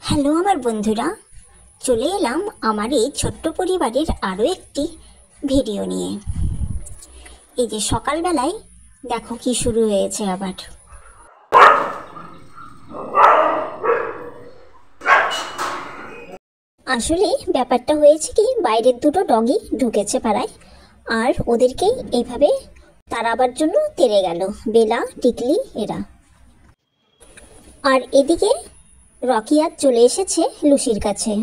Hello আমার বন্ধুরা, চলে এলাম আমার এই ছোট্ট পরিবারের আরও একটি ভিডিও নিয়ে। এই যে সকালবেলায় দেখো কি শুরু হয়েছে আবার। আসলে ব্যাপারটা হয়েছে কি, বাইরের দুটো ডগি ঢুকেছে পাড়ায়, আর ওদেরকেই এইভাবে তাড়াবার জন্য তেড়ে গেল বেলা, টিকলি এরা। আর এদিকে রকি আজ চলে এসেছে লুসির কাছে,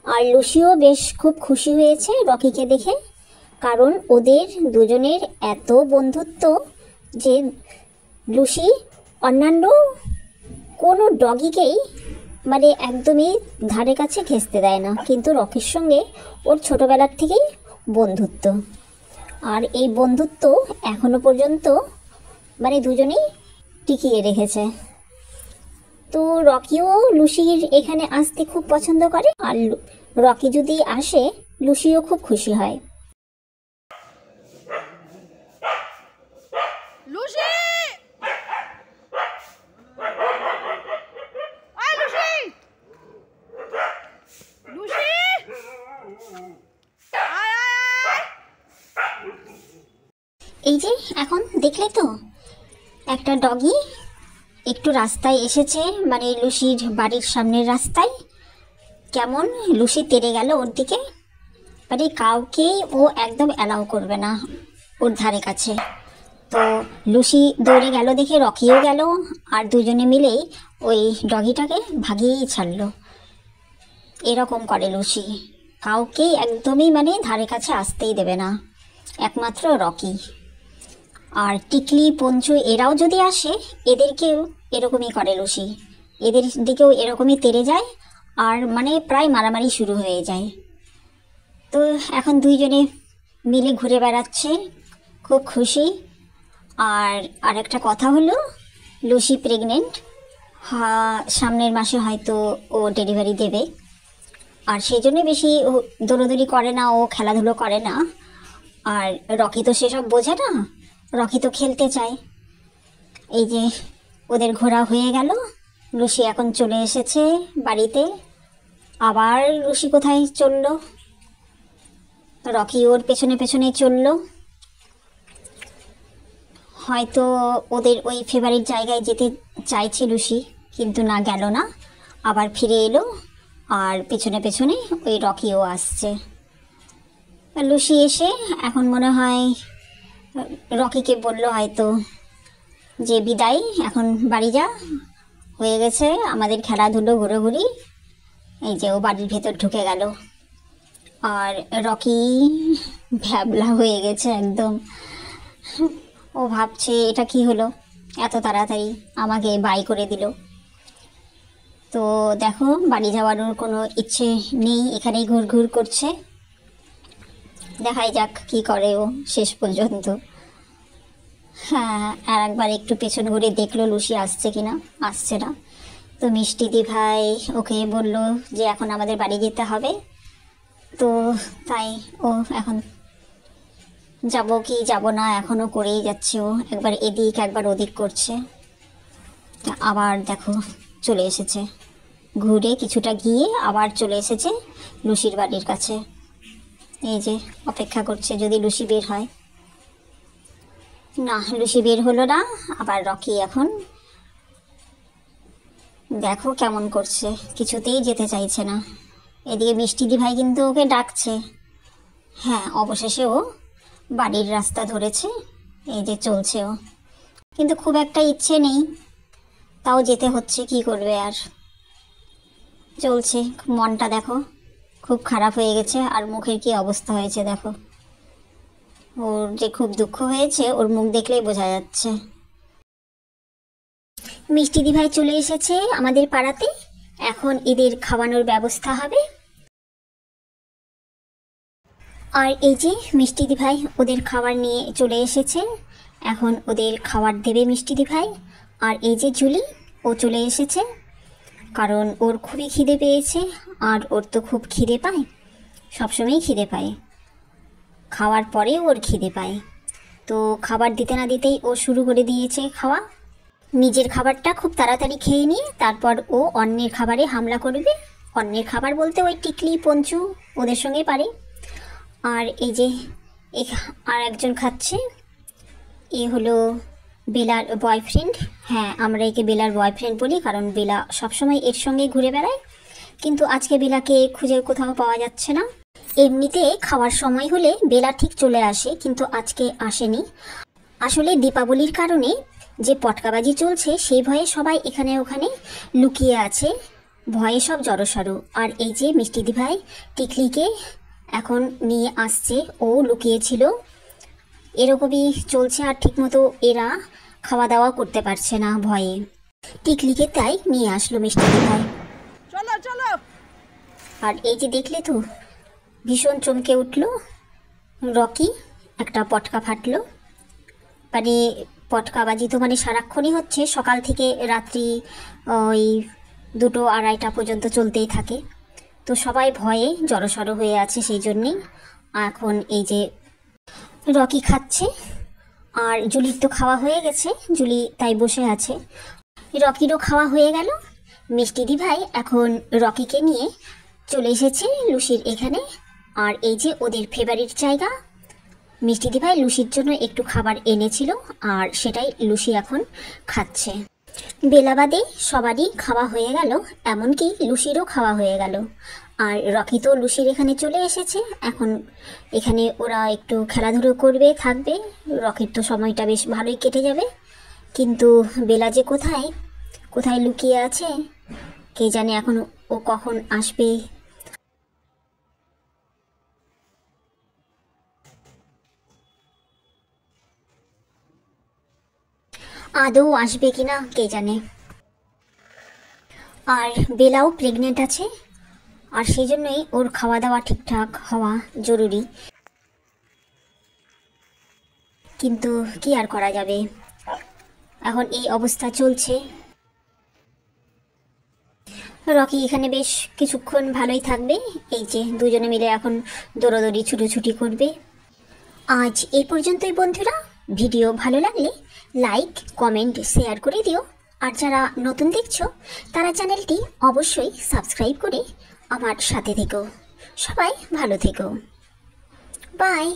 আর লুসিও বেশ খুব খুশি হয়েছে রকিকে দেখে, কারণ ওদের দুজনের এত বন্ধুত্ব যে লুসি অন্যান্য কোনো ডগিকেই মানে একদমই ধারে কাছে ঘেঁষতে দেয় না, কিন্তু রকির সঙ্গে ওর ছোটোবেলার থেকেই বন্ধুত্ব। আর এই বন্ধুত্ব এখনো পর্যন্ত মানে দুজনেই টিকিয়ে রেখেছে। তো রকিও লুসির এখানে আসতে খুব পছন্দ করে, আর রকি যদি আসে লুসিও খুব খুশি হয়। লুসি! আয় লুসি! লুসি! আয় আয় আয়! এই যে এখন দেখলে তো একটা ডগি একটু রাস্তায় এসেছে, মানে লুসির বাড়ির সামনের রাস্তায়। কেমন লুসি তেড়ে গেল ওর দিকে, মানে কাউকেই ও একদম অ্যালাউ করবে না ওর ধারে কাছে। তো লুসি দৌড়ে গেল দেখে রকিও গেল, আর দুজনে মিলেই ওই ডগিটাকে ভাগিয়েই ছাড়লো। এরকম করে লুসি, কাউকেই একদমই মানে ধারে কাছে আসতেই দেবে না, একমাত্র রকি। আর টিকলি, পঞ্চু এরাও যদি আসে এদেরকেও এরকমই করে লুসি, এদের দিকেও এরকমই তেড়ে যায়, আর মানে প্রায় মারামারি শুরু হয়ে যায়। তো এখন দুইজনে মিলে ঘুরে বেড়াচ্ছে, খুব খুশি। আর আরেকটা কথা হলো, লুসি প্রেগনেন্ট, সামনের মাসে হয়তো ও ডেলিভারি দেবে, আর সেই জন্য বেশি দৌড়োদৌড়ি করে না, ও খেলাধুলো করে না। আর রকি তো সেসব বোঝে না, রকি তো খেলতে চায়। এই যে ওদের ঘোরা হয়ে গেল, লুসি এখন চলে এসেছে বাড়িতে। আবার লুসি কোথায় চললো, রকি ওর পেছনে পেছনে চললো। হয়তো ওদের ওই ফেভারিট জায়গায় যেতে চাইছে লুসি, কিন্তু না, গেল না, আবার ফিরে এলো। আর পেছনে পেছনে ওই রকিও আসছে। লুসি এসে এখন মনে হয় রকিকে বললো হয়তো যে বিদায়, এখন বাড়ি যা, হয়ে গেছে আমাদের খেলাধুলো, ঘোরাঘুরি। এই যে ও বাড়ির ভেতর ঢুকে গেল, আর রকি ভ্যাবলা হয়ে গেছে একদম। ও ভাবছে এটা কি হলো, এত তাড়াতাড়ি আমাকে বাই করে দিল। তো দেখো বাড়ি যাওয়ার ওর কোনো ইচ্ছে নেই, এখানেই ঘুরঘুর করছে। দেখাই যাক কি করে ও শেষ পর্যন্ত। হ্যাঁ, আর একবার একটু পেছন ঘুরে দেখলো লুসি আসছে কিনা, আসছে না। তো মিষ্টি দি ভাই ওকে বলল যে এখন আমাদের বাড়ি যেতে হবে, তো তাই ও এখন যাব কি যাব না এখনও করেই যাচ্ছে। ও একবার এদিক একবার ওদিক করছে। আবার দেখো চলে এসেছে, ঘুরে কিছুটা গিয়ে আবার চলে এসেছে লুসির বাড়ির কাছে। এই যে অপেক্ষা করছে যদি লুসি বের হয়। না, লুসি বের হলো না। আবার রকি এখন দেখো কেমন করছে, কিছুতেই যেতে চাইছে না। এদিকে মিষ্টি দি ভাই কিন্তু ওকে ডাকছে। হ্যাঁ, অবশেষে ও বাড়ির রাস্তা ধরেছে, এই যে চলছে ও, কিন্তু খুব একটা ইচ্ছে নেই, তাও যেতে হচ্ছে, কি করবে আর। চলছে, মনটা দেখো খুব খারাপ হয়ে গেছে, আর মুখের কি অবস্থা হয়েছে দেখো। ওর যে খুব দুঃখ হয়েছে ওর মুখ দেখলেই বোঝা যাচ্ছে। মিষ্টি দি ভাই চলে এসেছে আমাদের পাড়াতে, এখন এদের খাওয়ানোর ব্যবস্থা হবে। আর এই যে মিষ্টি দি ভাই ওদের খাবার নিয়ে চলে এসেছে, এখন ওদের খাবার দেবে মিষ্টি দি ভাই। আর এই যে জুলি, ও চলে এসেছে, কারণ ওর খুবই খিদে পেয়েছে, আর ওর তো খুব খিদে পায়, সবসময়ই খিদে পায়, খাওয়ার পরে ওর খিদে পায়। তো খাবার দিতে না দিতেই ও শুরু করে দিয়েছে খাওয়া। নিজের খাবারটা খুব তাড়াতাড়ি খেয়ে নিয়ে তারপর ও অন্যের খাবারে হামলা করবে। অন্যের খাবার বলতে ওই টিকলি পঞ্চু ওদের সঙ্গে পারে। আর এই যে আর একজন খাচ্ছে, এ হলো বেলার বয়ফ্রেন্ড। হ্যাঁ, আমরা একে বেলার বয়ফ্রেন্ড বলি, কারণ বেলা সবসময় এর সঙ্গে ঘুরে বেড়ায়, কিন্তু আজকে বেলাকে খুঁজে কোথাও পাওয়া যাচ্ছে না। এমনিতে খাওয়ার সময় হলে বেলা ঠিক চলে আসে, কিন্তু আজকে আসেনি। আসলে দীপাবলির কারণে যে পটকাবাজি চলছে সেই ভয়ে সবাই এখানে ওখানে লুকিয়ে আছে, ভয়ে সব জড়সড়। আর এই যে মিষ্টিদি ভাই টিকলিকে এখন নিয়ে আসছে, ও লুকিয়েছিল। এরকমই চলছে, আর ঠিকমতো এরা খাওয়া দাওয়া করতে পারছে না ভয়ে। টিকলিকে তাই নিয়ে আসলো মিষ্টিদি ভাই। চলো চলো। আর এই যে দেখলে তো, ভীষণ চমকে উঠলো রকি, একটা পটকা ফাটলো। মানে পটকাবাজি তো মানে সারাক্ষণই হচ্ছে, সকাল থেকে রাত্রি ওই 2-2-2:30 পর্যন্ত চলতেই থাকে। তো সবাই ভয়ে জড়সড় হয়ে আছে, সেই জন্যেই এখন এই যে রকি খাচ্ছে। আর জুলির তো খাওয়া হয়ে গেছে, জুলি তাই বসে আছে। রকিরও খাওয়া হয়ে গেল। মিষ্টিদি ভাই এখন রকিকে নিয়ে চলে এসেছে লুসির এখানে। আর এই যে ওদের ফেভারিট জায়গা, মিষ্টিদি ভাই লুসির জন্য একটু খাবার এনেছিল, আর সেটাই লুসি এখন খাচ্ছে। বেলাবাদে সবারই খাওয়া হয়ে গেল, এমনকি লুসিরও খাওয়া হয়ে গেল। আর রকি তো লুসির এখানে চলে এসেছে, এখন এখানে ওরা একটু খেলাধুলো করবে, থাকবে। রকির তো সময়টা বেশ ভালোই কেটে যাবে। কিন্তু বেলা যে কোথায় কোথায় লুকিয়ে আছে কে জানে, এখন ও কখন আসবে। আদৌ আসবে কিনা কে জানে। আর বেলাও প্রেগনেন্ট আছে, আর সেই জন্যই ওর খাওয়া দাওয়া ঠিকঠাক হওয়া জরুরি। কিন্তু কি আর করা যাবে, এখন এই অবস্থা চলছে। রকি এখানে বেশ কিছুক্ষণ ভালোই থাকবে, এই যে দুজনে মিলে এখন দৌড়াদৌড়ি ছুটোছুটি করবে। আজ এই পর্যন্তই বন্ধুরা। ভিডিও ভালো লাগলে লাইক কমেন্ট শেয়ার করে দিও। আর যারা নতুন দেখছো তারা চ্যানেলটি অবশ্যই সাবস্ক্রাইব করে আমার সাথে থেকো। সবাই ভালো থেকো, বাই।